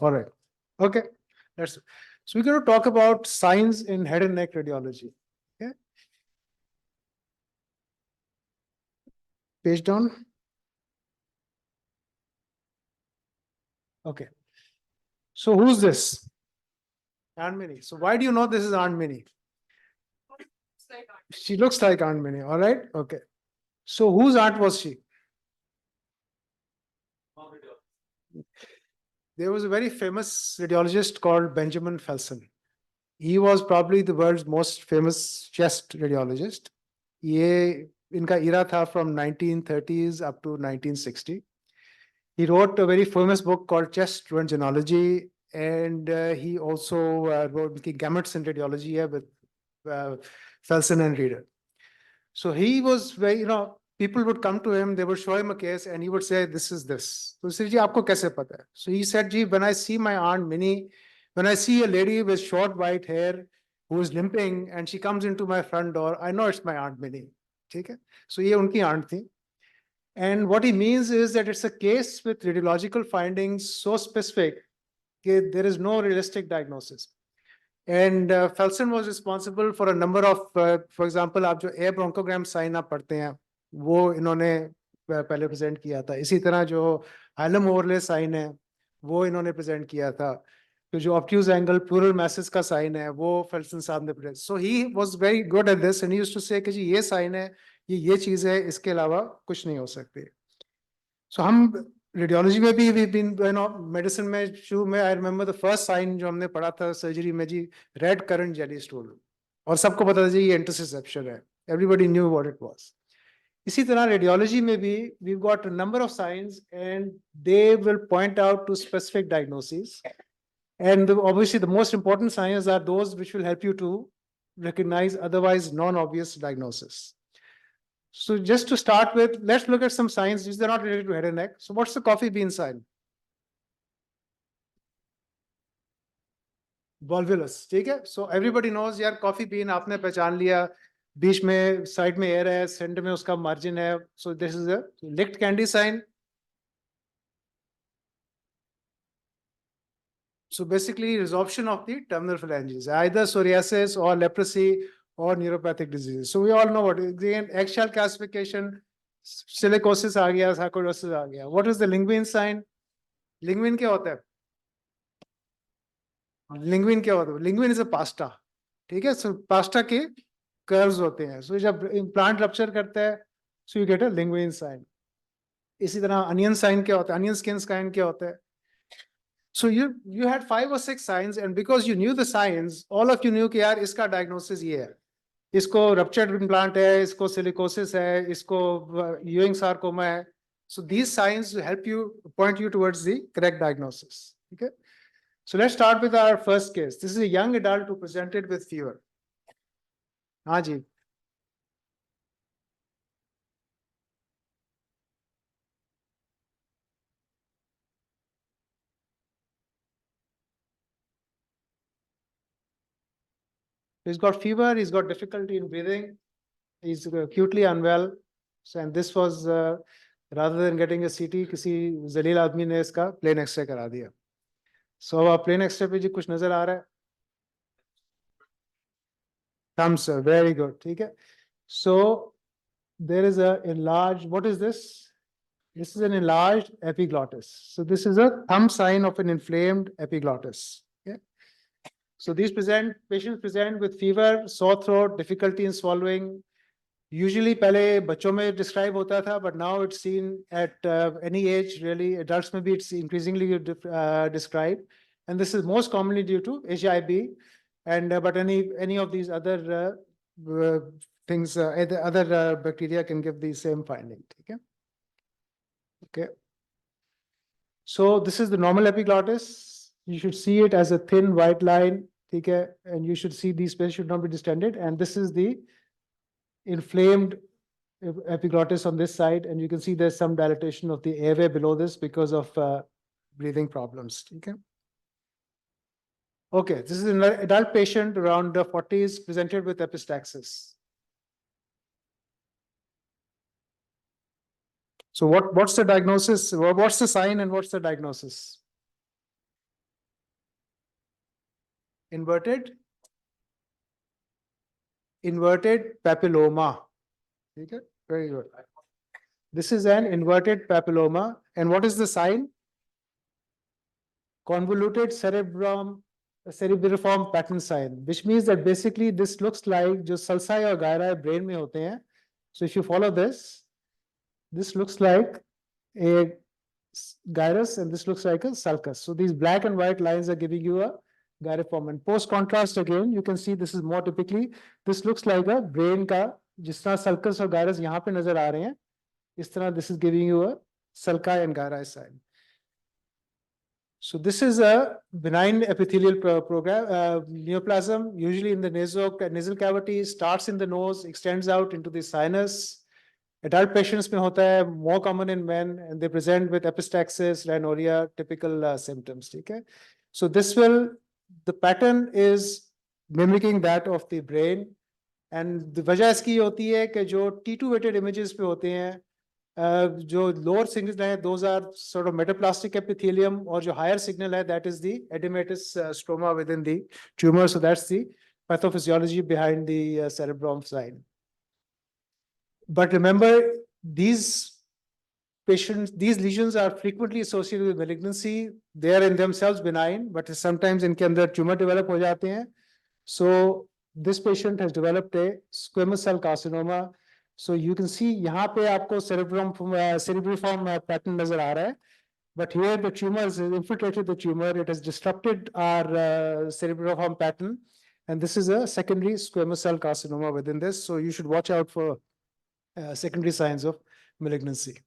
All right. Okay. So we're going to talk about signs in head and neck radiology. Okay. Page down. Okay. So who's this? Aunt Minnie. So why do you know this is Aunt Minnie? She looks like Aunt Minnie. All right. Okay. So whose aunt was she? There was a very famous radiologist called Benjamin Felsen. He was probably the world's most famous chest radiologist. ये इनका era था from 1930s up to 1960. He wrote a very famous book called Chest Röntgenology, and he also wrote gametes in radiology with Felsen and Reader. So he was very, people would come to him, they would show him a case, and he would say, "This is this." So he said, "Ji, aapko kaise pata hai?" So he said, "Ji, when I see my Aunt Minnie, when I see a lady with short white hair who is limping and she comes into my front door, I know it's my Aunt Minnie." ठीक है? So ये उनकी aunt थी. And what he means is that it's a case with radiological findings so specific that there is no realistic diagnosis. And Felsen was responsible for a number of, for example, आप जो air bronchogram sign आप पढ़ते हैं, वो इन्होंने पहले present किया था. इसी तरह जो hilum overlay sign है, वो इन्होंने present किया था. तो जो obtuse angle pleural masses का sign है, वो Felsen साहब ने present. So he was very good at this, and he used to say कि जी ये sign है, ये चीज है, इसके अलावा कुछ नहीं हो सकती. So हम रेडियोलॉजी में भी मेडिसिन में शुरू में I remember the first sign जो हमने पढ़ा था सर्जरी में जी, रेड करंट जेली स्टूल, और सबको पता था जी ये इंटरसेप्शन है. Everybody knew what it was. इसी तरह रेडियोलॉजी में भी we got a number of signs and they will point out to specific diagnosis, and obviously the most important signs are those which will help you to recognize otherwise non-obvious diagnosis. So just to start with, let's look at some signs. These are not related to head and neck. So what's the coffee bean sign? Volvulus. ठीक है? So everybody knows यार coffee bean आपने पहचान लिया, बीच में side में air है, centre में उसका मार्जिन है. So this is a licked candy sign. So basically resorption of the terminal phalanges, either psoriasis or leprosy or neuropathic diseases. So we all know what again, eggshell calcification, silicosis आ गया, sarcoidosis आ गया. What is the linguine sign? Linguine क्या होता है? लिंग्विन क्या होता है? लिंग्विन is a pasta. ठीक है? सो पास्ता के कर्व्स होते हैं. सो जब इम्प्लांट रप्चर करता है, so you get a linguine sign. इसी तरह अनियन साइन क्या होता है? अनियन स्किन साइन क्या होता है? So you had 5 or 6 signs, and because you knew the signs, all of you knew कि यार इसका diagnosis ये है. इसको ruptured implant है, इसको silicosis है, इसको Ewing sarcoma है. So these signs help you point you towards the correct diagnosis. Okay. So let's start with our first case. This is a young adult who presented with fever. हाँ जी. He's got fever. He's got difficulty in breathing. He's acutely unwell. So, and this was rather than getting a CT, किसी जलील आदमी ने इसका plain X-ray करा दिया. So अब plain X-ray पे जी कुछ नजर आ रहा है? Thumbs, sir. Very good. ठीक है. So there is a enlarged. What is this? This is an enlarged epiglottis. So this is a thumb sign of an inflamed epiglottis. Okay. So these patients present with fever, sore throat, difficulty in swallowing. Usually पहले बच्चों में describe होता था, but now it's seen at any age, really. Adults maybe it's increasingly described. And this is most commonly due to HIB, and but any of these other things, other bacteria can give the same finding. Okay. Okay. So this is the normal epiglottis. You should see it as a thin white line. Okay. And you should see these spaces should not be distended. And this is the inflamed epiglottis on this side, and you can see there's some dilatation of the airway below this because of breathing problems. Okay. Okay, this is an adult patient around the 40s presented with epistaxis. So what's the diagnosis? What's the sign and what's the diagnosis? inverted papilloma. Okay, very good. This is an inverted papilloma. And what is the sign? Convoluted cerebriform pattern sign, which means that basically this looks like जो sulci और gyri brain में होते हैं. So if you follow this looks like a gyrus and this looks like a sulcus. So these black and white lines are giving you a gyriform. And post contrast again, you can see this is more typically, this looks like a brain का, जिस तरह sulcus और gyrus यहाँ पे नजर आ रहे हैं, इस तरह this is giving you a sulci and gyri sign. So this is a benign epithelial neoplasm, usually in the nasal cavity, starts in the nose, extends out into the sinus. Adult patients में होता है, more common in men, and they present with epistaxis, rhinorrhea, typical symptoms. Okay, so the pattern is mimicking that of the brain, and the वजह इसकी होती है कि जो T2 weighted images पे होते हैं, जो lower signal है, those are sort of metaplastic epithelium, और जो higher signal है, that is the edematous stroma within the tumor. So that's the pathophysiology behind the cerebrum sign. But remember, these lesions are frequently associated with malignancy. They are in themselves benign, but sometimes इनके अंदर tumor develop हो जाते हैं. So this patient has developed a squamous cell carcinoma. So you can see यहाँ पे आपको cerebriform pattern नजर आ रहा है. But here the tumor has infiltrated the tumor. It has disrupted our cerebriform pattern. And this is a secondary squamous cell carcinoma within this. So you should watch out for secondary signs of malignancy.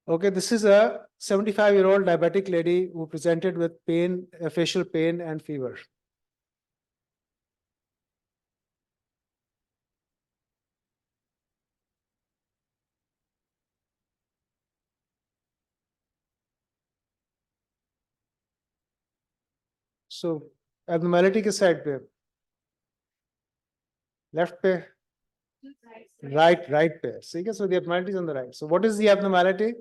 Okay, this is a 75-year-old diabetic lady who presented with pain, facial pain and fever. So abnormality किस side पे? Left पे? Right पे. See, so the abnormality is on the right. So what is the abnormality?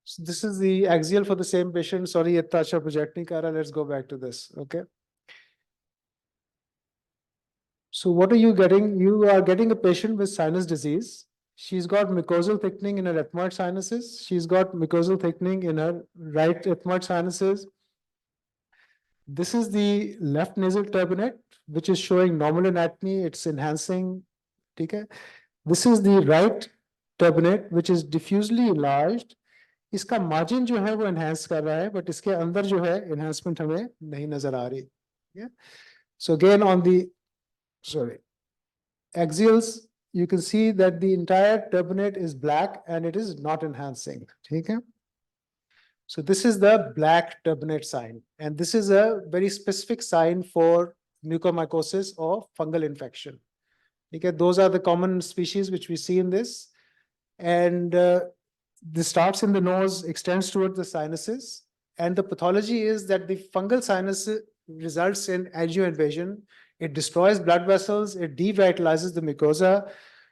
So this is the axial for the same patient. Sorry, इतना अच्छा project नहीं कर रहा. Let's go back to this. Okay. So what are you getting? You are getting a patient with sinus disease. She's got mucosal thickening in her ethmoid sinuses. She's got mucosal thickening in her right ethmoid sinuses. This is the left nasal turbinate, which is showing normal anatomy. It's enhancing. Okay. This is the right turbinate, which is diffusely enlarged. इसका margin जो है वो enhance कर रहा है, but इसके अंदर जो है enhancement हमें नहीं नजर आ रही. Yeah. So again on the axials, you can see that the entire turbinate is black and it is not enhancing. Okay. So this is the black turbinate sign, and this is a very specific sign for mucormycosis or fungal infection. Okay, those are the common species which we see in this, and this starts in the nose, extends towards the sinuses, and the pathology is that the fungal sinus results in angioinvasion. It destroys blood vessels, it devitalizes the mucosa.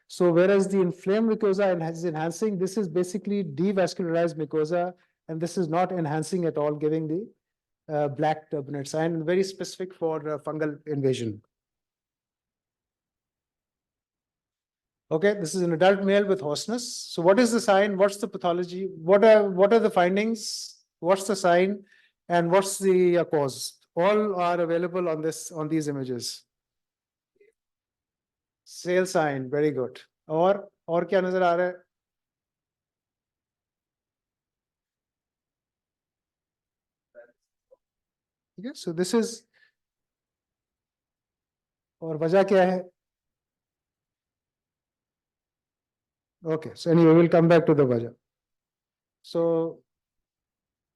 So whereas the inflamed mucosa is enhancing, this is basically devascularized mucosa, and this is not enhancing at all, giving the black turbinate sign, very specific for fungal invasion. Okay, this is an adult male with hoarseness. So what is the sign? What's the pathology? What are the findings? What's the sign? And what's the cause? All are available on these images. Sale sign, very good. और क्या नजर आ रहा है? Okay, so this is, और वजह क्या है? Okay, so anyway, we'll come back to the वजह. So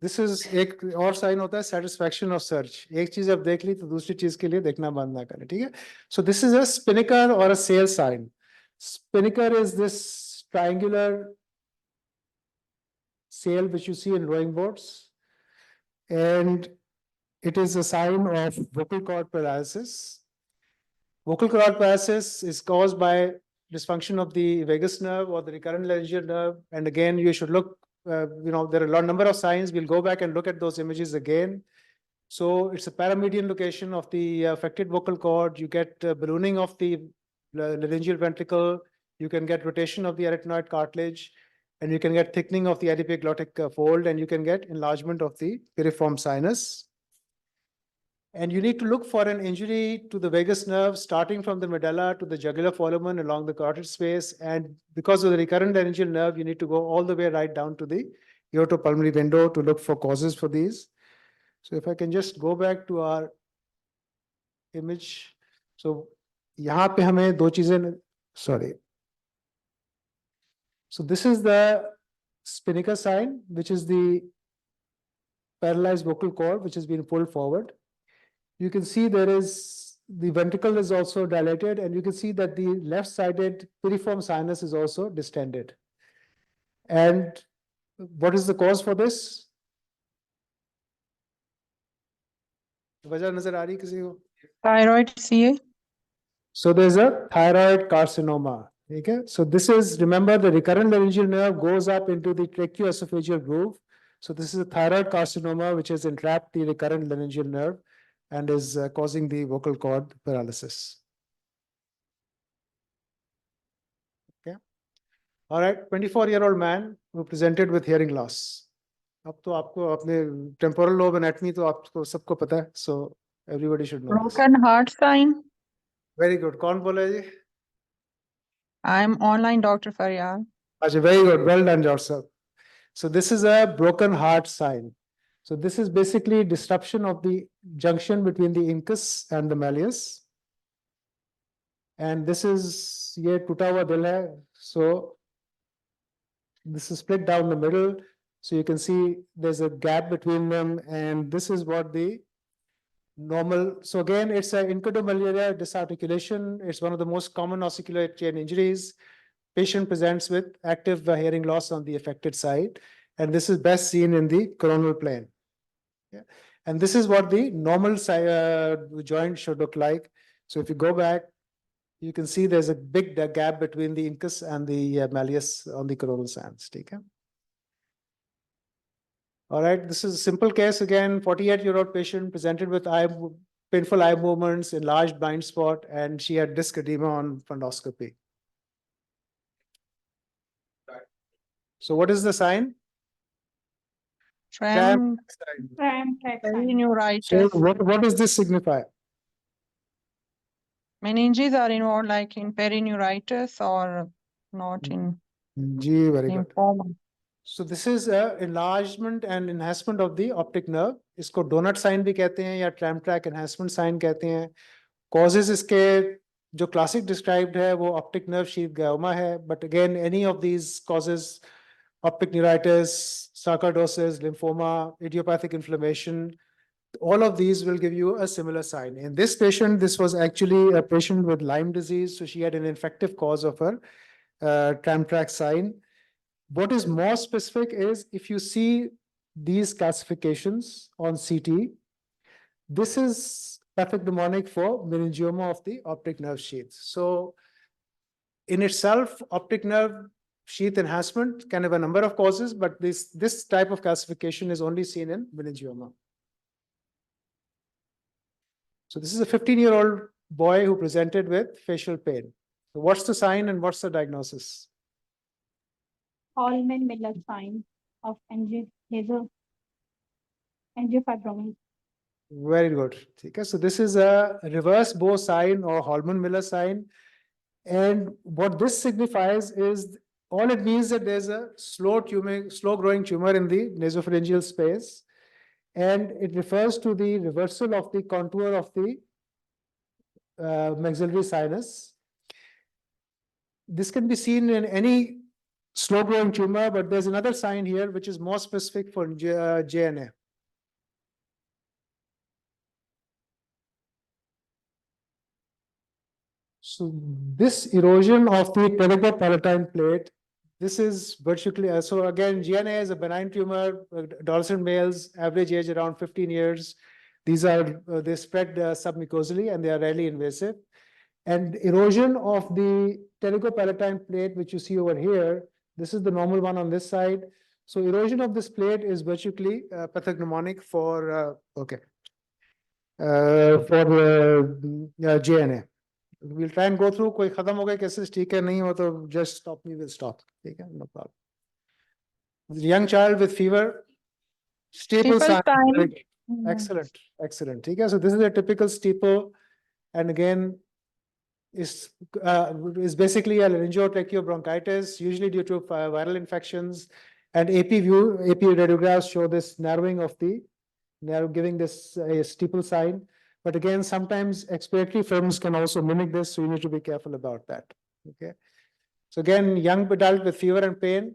this is एक और साइन होता है satisfaction of search. एक चीज अब देख ली तो दूसरी चीज के लिए देखना बंद ना करें, ठीक है? So this is a spinnaker or a sail sign. Spinnaker is this triangular sail which you see in rowing boats, and it is a sign of vocal cord paralysis. Vocal cord paralysis is caused by dysfunction of the vagus nerve or the recurrent laryngeal nerve, and again you should look there are a number of signs. We'll go back and look at those images again. So it's a paramedian location of the affected vocal cord. You get ballooning of the laryngeal ventricle. You can get rotation of the arytenoid cartilage, and you can get thickening of the epiglottic fold, and you can get enlargement of the piriform sinus. And you need to look for an injury to the vagus nerve, starting from the medulla to the jugular foramen along the carotid space. And because of the recurrent laryngeal nerve, you need to go all the way right down to the aortopulmonary window to look for causes for these. So if I can just go back to our image. So यहाँ पे हमें दो चीजें, sorry. So this is the spinnaker sign, which is the paralyzed vocal cord, which has been pulled forward. You can see there is, the ventricle is also dilated, and you can see that the left-sided piriform sinus is also distended. And what is the cause for this? वजह नजर आ रही किसी को? Thyroid CA. So there's a thyroid carcinoma. Okay? So this is, remember, the recurrent laryngeal nerve goes up into the tracheoesophageal groove. So this is a thyroid carcinoma which has entrapped the recurrent laryngeal nerve and is causing the vocal cord paralysis. Okay. All right, 24-year-old man who presented with hearing loss. अब तो आपको अपने temporal lobe anatomy तो आपको सबको पता है, so everybody should know this. Broken heart sign. Very good. कौन बोला जी? I'm online Dr. Faryal. Ajay, very good. Well done, Joseph. So this is a broken heart sign. So this is basically disruption of the junction between the incus and the malleus. And this is ये टूटा हुआ दिल है. So this is split down the middle. So you can see there's a gap between them, and this is what the normal. So again, it's an incudomalleolar disarticulation. It's one of the most common ossicular chain injuries. Patient presents with active hearing loss on the affected side, and this is best seen in the coronal plane. Yeah. And this is what the normal joint should look like. So if you go back, you can see there's a big gap between the incus and the malleus on the coronal sands. Okay. All right, this is a simple case again, 48-year-old patient presented with painful eye movements, enlarged blind spot, and she had disc edema on fundoscopy. So what is the sign? Tram Sign. perineuritis. So what does this signify? Meninges are involved like in perineuritis or not in Gee, very good. lymphoma. So this is a enlargement and enhancement of the optic nerve. इसको donut sign भी कहते हैं या tram track enhancement sign कहते हैं. Causes इसके जो classic described है वो optic nerve sheath glioma है. But again, any of these causes, optic neuritis, sarcoidosis, lymphoma, idiopathic inflammation, all of these will give you a similar sign. In this patient, this was actually a patient with Lyme disease. So she had an infective cause of her tram track sign. What is more specific is if you see these classifications on CT, this is pathognomonic for meningioma of the optic nerve sheath. So in itself, optic nerve sheath enhancement can have a number of causes, but this type of classification is only seen in meningioma. So this is a 15-year-old boy who presented with facial pain. So what's the sign and what's the diagnosis? Hallman-Miller sign of angiofibrosis. Very good. Okay, so this is a reverse bow sign or Hallman-Miller sign. And what this signifies is, all it means that there's a slow growing tumor in the nasopharyngeal space. And it refers to the reversal of the contour of the maxillary sinus. This can be seen in any slow growing tumor, but there's another sign here which is more specific for JNA. So this erosion of the pterygopalatine plate, this is virtually, so again, GNA is a benign tumor, adolescent males, average age around 15 years. These are, they spread submucosally and they are rarely invasive. And erosion of the pterygopalatine plate, which you see over here, this is the normal one on this side. So erosion of this plate is virtually pathognomonic for JNA. We'll try and go through. कोई खत्म हो गए cases ठीक है, नहीं हो तो just stop me, we'll stop. ठीक है, no problem. Young child with fever, steeple sign. Excellent, excellent. ठीक है, so this is a typical steeple, and again is basically a laryngotracheobronchitis, usually due to viral infections, and AP radiographs show this narrowing of the giving this a steeple sign. But again, sometimes expiratory films can also mimic this, so you need to be careful about that. Okay. So again, young adult with fever and pain.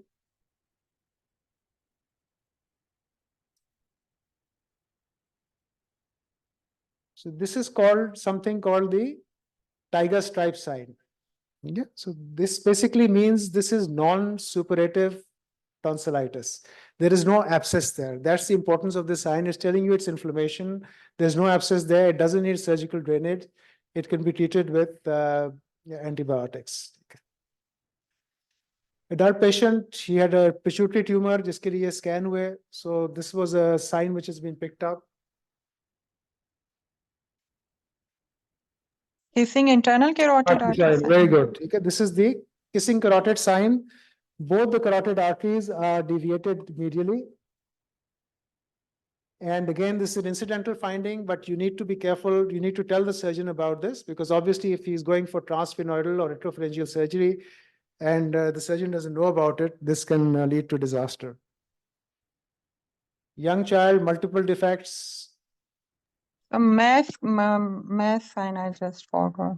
So this is called something called the tiger stripe sign. Yeah. So this basically means this is non-suppurative tonsillitis. There is no abscess there. That's the importance of this sign. It's telling you it's inflammation. There's no abscess there. It doesn't need surgical drainage. It can be treated with antibiotics. Adult patient, he had a pituitary tumor, jiske liye scan hue. So this was a sign which has been picked up. Kissing internal carotid artery. Very good. Okay, this is the kissing carotid sign. Both the carotid arteries are deviated medially. And again, this is an incidental finding, but you need to be careful. You need to tell the surgeon about this, because obviously if he's going for transsphenoidal or retropharyngeal surgery and the surgeon doesn't know about it, this can lead to disaster. Young child, multiple defects. The mass sign I just forgot.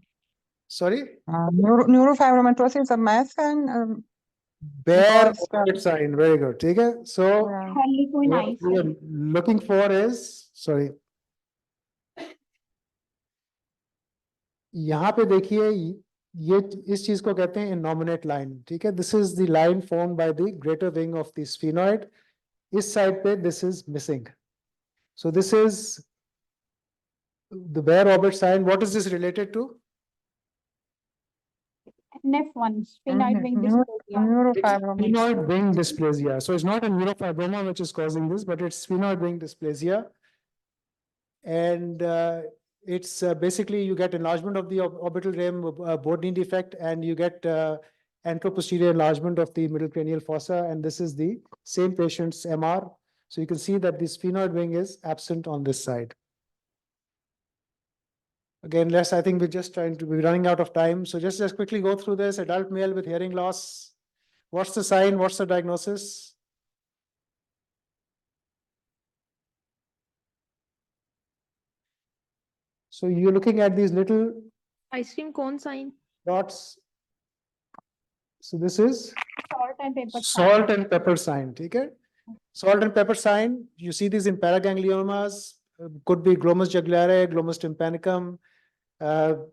Sorry? Neurofibromatosis is a mass sign. Bare Because, opposite sign. Very good. Okay? So yeah. what we are looking for is, sorry. यहाँ पे देखिए ये इस चीज को कहते हैं innominate line. ठीक है? This is the line formed by the greater wing of the sphenoid. इस side पे this is missing. So this is the bare orbit sign. What is this related to? NF1, sphenoid wing dysplasia. Sphenoid wing dysplasia. So it's not a neurofibroma which is causing this, but it's sphenoid wing dysplasia. And it's basically you get enlargement of the orbital rim, Bordini defect, and you get anteroposterior enlargement of the middle cranial fossa. And this is the same patient's MR. So you can see that the sphenoid wing is absent on this side. Again, I think we're just trying to be running out of time. So just quickly go through this. Adult male with hearing loss. What's the sign? What's the diagnosis? So you're looking at these little ice cream cone sign. dots. So this is Salt and pepper. salt and pepper sign. Okay? Salt and pepper sign. You see these in paragangliomas. Could be glomus jugulare, glomus tympanicum.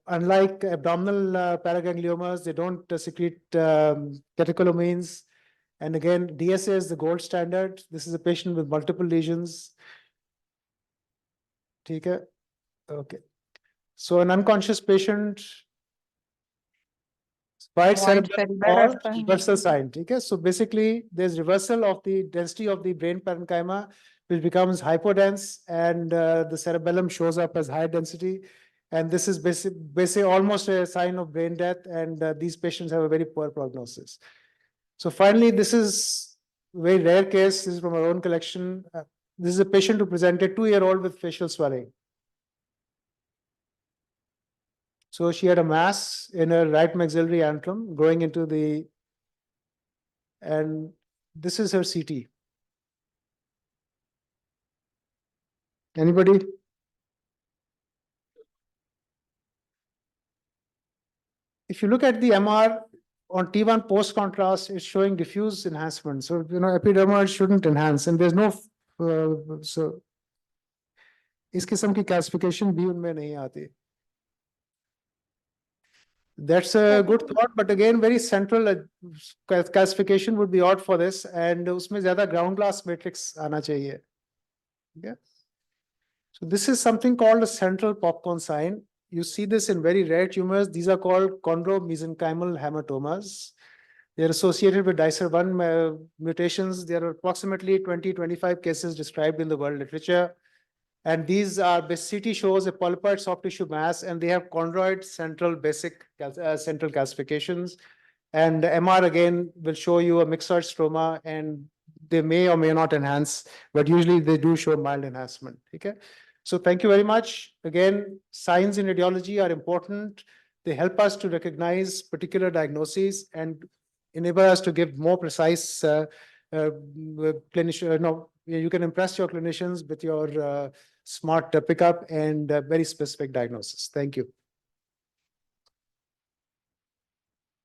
Unlike abdominal paragangliomas, they don't secrete catecholamines. And again, DSA is the gold standard. This is a patient with multiple lesions. Okay. So an unconscious patient, white cerebellum or reversal sign. Okay. So basically, there's reversal of the density of the brain parenchyma, which becomes hypodense, and the cerebellum shows up as high density. And this is basically almost a sign of brain death, and these patients have a very poor prognosis. So finally, this is a very rare case. This is from our own collection. This is a patient who presented 2-year-old with facial swelling. So she had a mass in her right maxillary antrum growing into the, and this is her CT. Anybody? If you look at the MR on T1 post contrast, it's showing diffuse enhancement. So, epidermal shouldn't enhance, and there's no, so इस किस्म की classification भी उनमें नहीं आती. That's a good thought, but again, very central classification would be odd for this, and उसमें ज़्यादा ground glass matrix आना चाहिए. Okay. So this is something called a central popcorn sign. You see this in very rare tumors. These are called chondromesenchymal hematomas. They're associated with DICER1 mutations. There are approximately 20-25 cases described in the world literature. And these are, the CT shows a polypoid soft tissue mass, and they have chondroid central central calcifications. And the MR again will show you a myxoid stroma, and they may or may not enhance, but usually they do show mild enhancement. Okay. So thank you very much. Again, signs in radiology are important. They help us to recognize particular diagnoses and enable us to give more precise clinician. No, you can impress your clinicians with your smart pickup and very specific diagnosis. Thank you.